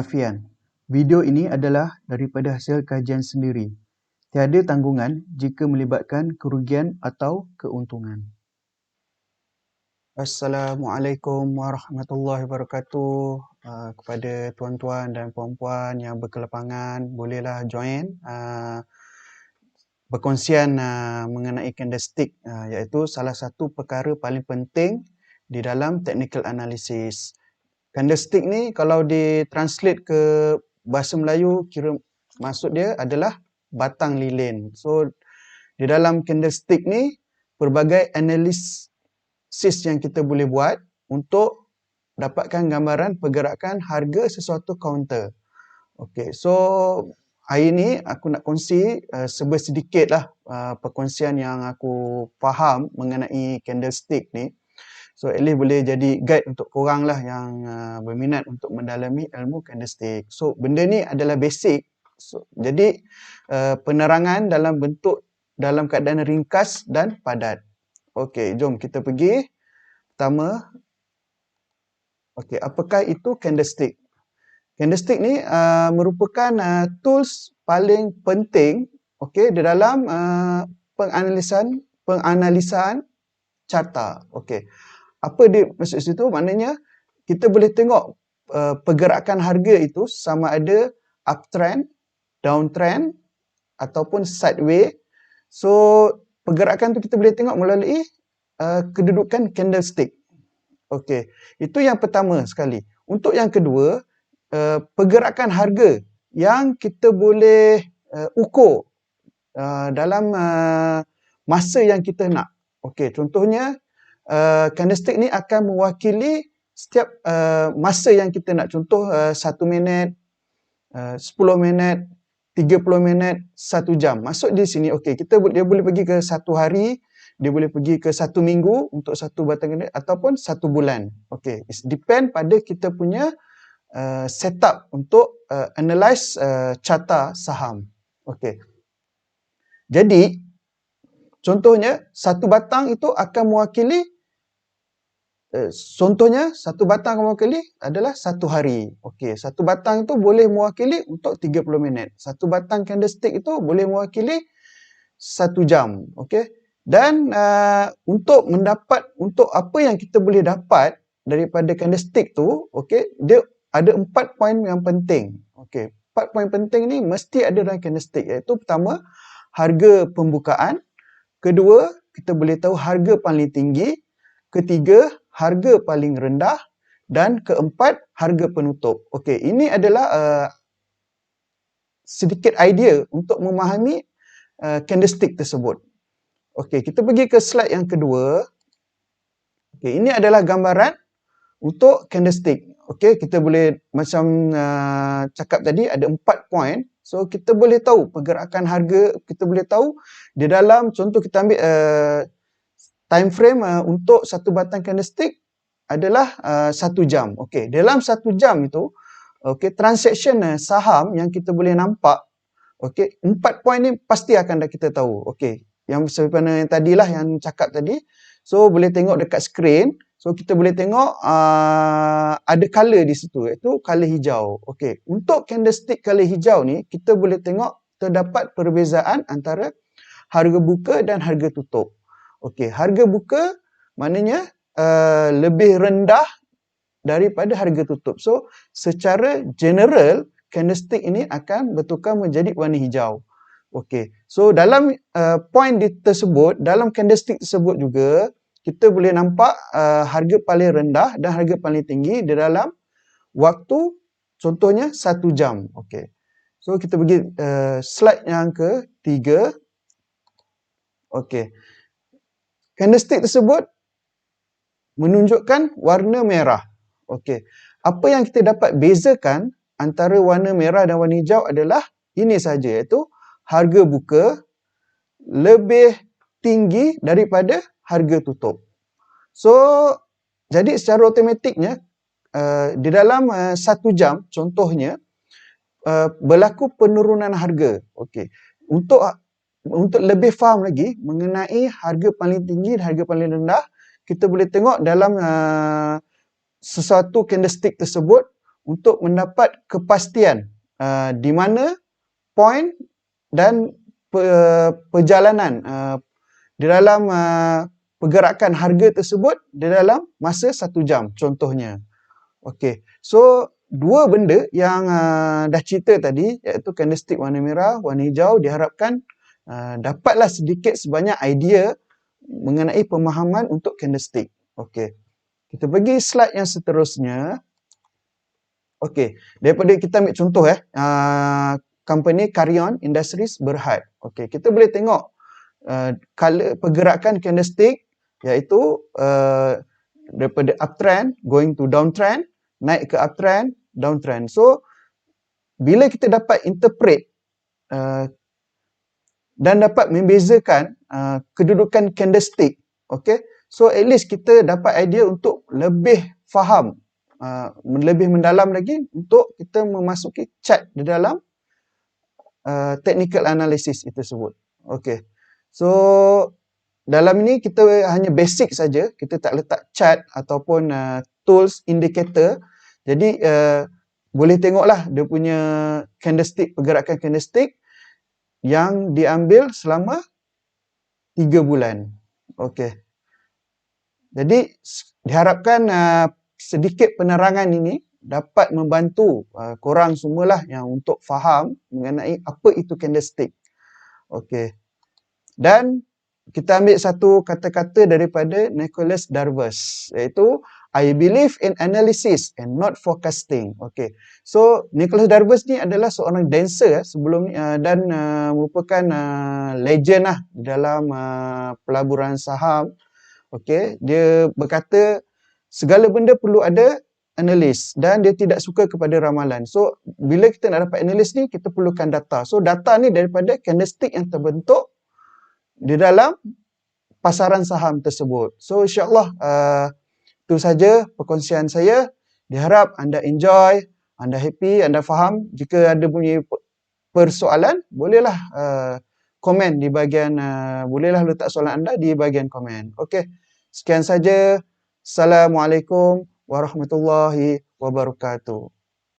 penafian. Video ini adalah daripada hasil kajian sendiri. Tiada tanggungan jika melibatkan kerugian atau keuntungan. Assalamualaikum warahmatullahi wabarakatuh. Kepada tuan-tuan dan puan-puan yang berkelapangan, bolehlah join perkongsian mengenai candlestick, iaitu salah satu perkara paling penting di dalam technical analysis. Candlestick ni kalau ditranslate ke bahasa Melayu, kira maksud dia adalah batang lilin. So di dalam candlestick ni pelbagai analisis yang kita boleh buat untuk dapatkan gambaran pergerakan harga sesuatu kaunter. Okey, so hari ni aku nak kongsi sedikit lah perkongsian yang aku faham mengenai candlestick ni. So at least boleh jadi guide untuk korang lah yang berminat untuk mendalami ilmu candlestick. So benda ni adalah basic. So, jadi penerangan dalam keadaan ringkas dan padat. Okey, jom kita pergi. Pertama, okey, apakah itu candlestick? Candlestick ni merupakan tools paling penting, okey, di dalam penganalisaan carta. Okey. Apa dia maksud situ? Maknanya kita boleh tengok pergerakan harga itu sama ada uptrend, downtrend ataupun sideways. So pergerakan tu kita boleh tengok melalui kedudukan candlestick. Okey, itu yang pertama sekali. Untuk yang kedua, pergerakan harga yang kita boleh ukur dalam masa yang kita nak. Okey, contohnya candlestick ni akan mewakili setiap masa yang kita nak. Contoh 1 minit, 10 minit, 30 minit, 1 jam. Maksud di sini, okey, dia boleh pergi ke 1 hari, dia boleh pergi ke 1 minggu untuk satu batang candlestick ataupun 1 bulan. Okey, it depend pada kita punya setup untuk analyze carta saham. Okey. Jadi, contohnya satu batang itu akan mewakili satu batang akan mewakili adalah 1 hari. Okey, satu batang itu boleh mewakili untuk 30 minit. Satu batang candlestick itu boleh mewakili 1 jam. Okey. Dan untuk apa yang kita boleh dapat daripada candlestick tu, okey, dia ada 4 poin yang penting. Okey, 4 poin penting ni mesti ada dalam candlestick, iaitu pertama, harga pembukaan. Kedua, kita boleh tahu harga paling tinggi. Ketiga, harga paling rendah. Dan keempat, harga penutup. Okey, ini adalah sedikit idea untuk memahami candlestick tersebut. Okey, kita pergi ke slide yang kedua. Okey, ini adalah gambaran untuk candlestick. Okey, kita boleh macam cakap tadi ada 4 poin. So kita boleh tahu pergerakan harga, kita boleh tahu di dalam, contoh kita ambil time frame untuk satu batang candlestick adalah 1 jam. Okey, dalam 1 jam itu, okey, transaction saham yang kita boleh nampak, okey, 4 poin ni pasti akan dah kita tahu. Okey, yang sebenarnya yang tadilah yang cakap tadi. So boleh tengok dekat skrin. So kita boleh tengok ada color di situ, iaitu color hijau. Okey, untuk candlestick color hijau ni kita boleh tengok terdapat perbezaan antara harga buka dan harga tutup. Okey, harga buka maknanya lebih rendah daripada harga tutup. So secara general candlestick ini akan bertukar menjadi warna hijau. Okey, so dalam point tersebut, dalam candlestick tersebut juga kita boleh nampak harga paling rendah dan harga paling tinggi di dalam waktu, contohnya 1 jam. Okey. So kita pergi slide yang ketiga. Okey. Candlestick tersebut menunjukkan warna merah. Okey. Apa yang kita dapat bezakan antara warna merah dan warna hijau adalah ini saja, iaitu harga buka lebih tinggi daripada harga tutup. So, jadi secara automatiknya di dalam 1 jam, contohnya, berlaku penurunan harga. Okey. Untuk lebih faham lagi mengenai harga paling tinggi dan harga paling rendah, kita boleh tengok dalam sesuatu candlestick tersebut untuk mendapat kepastian di mana point dan perjalanan di dalam pergerakan harga tersebut di dalam masa 1 jam contohnya. Okey. So dua benda yang dah cerita tadi, iaitu candlestick warna merah, warna hijau, diharapkan dapatlah sedikit sebanyak idea mengenai pemahaman untuk candlestick. Okey. Kita pergi slide yang seterusnya. Okey, daripada kita ambil contoh company Carrion Industries Berhad. Okey, kita boleh tengok color pergerakan candlestick, iaitu daripada uptrend going to downtrend, naik ke uptrend, downtrend. So bila kita dapat interpret dan dapat membezakan kedudukan candlestick, okey, so at least kita dapat idea untuk lebih faham, lebih mendalam lagi untuk kita memasuki chart di dalam technical analysis itu tersebut. Okey. So dalam ini kita hanya basic saja, kita tak letak chart ataupun tools indicator. Jadi boleh tengoklah dia punya candlestick, pergerakan candlestick yang diambil selama 3 bulan. Okey. Jadi diharapkan sedikit penerangan ini dapat membantu korang semualah yang untuk faham mengenai apa itu candlestick. Okey. Dan kita ambil satu kata-kata daripada Nicholas Darvas, iaitu I believe in analysis and not forecasting. Okey. So Nicholas Darvas ni adalah seorang dancer sebelum ni dan merupakan legend lah dalam pelaburan saham. Okey, dia berkata segala benda perlu ada analis dan dia tidak suka kepada ramalan. So bila kita nak dapat analis ni, kita perlukan data. So data ni daripada candlestick yang terbentuk di dalam pasaran saham tersebut. So insyaAllah itu saja perkongsian saya. Diharap anda enjoy, anda happy, anda faham. Jika ada punya persoalan, bolehlah komen di bahagian, bolehlah letak soalan anda di bahagian komen. Okey, sekian saja. Assalamualaikum warahmatullahi wabarakatuh.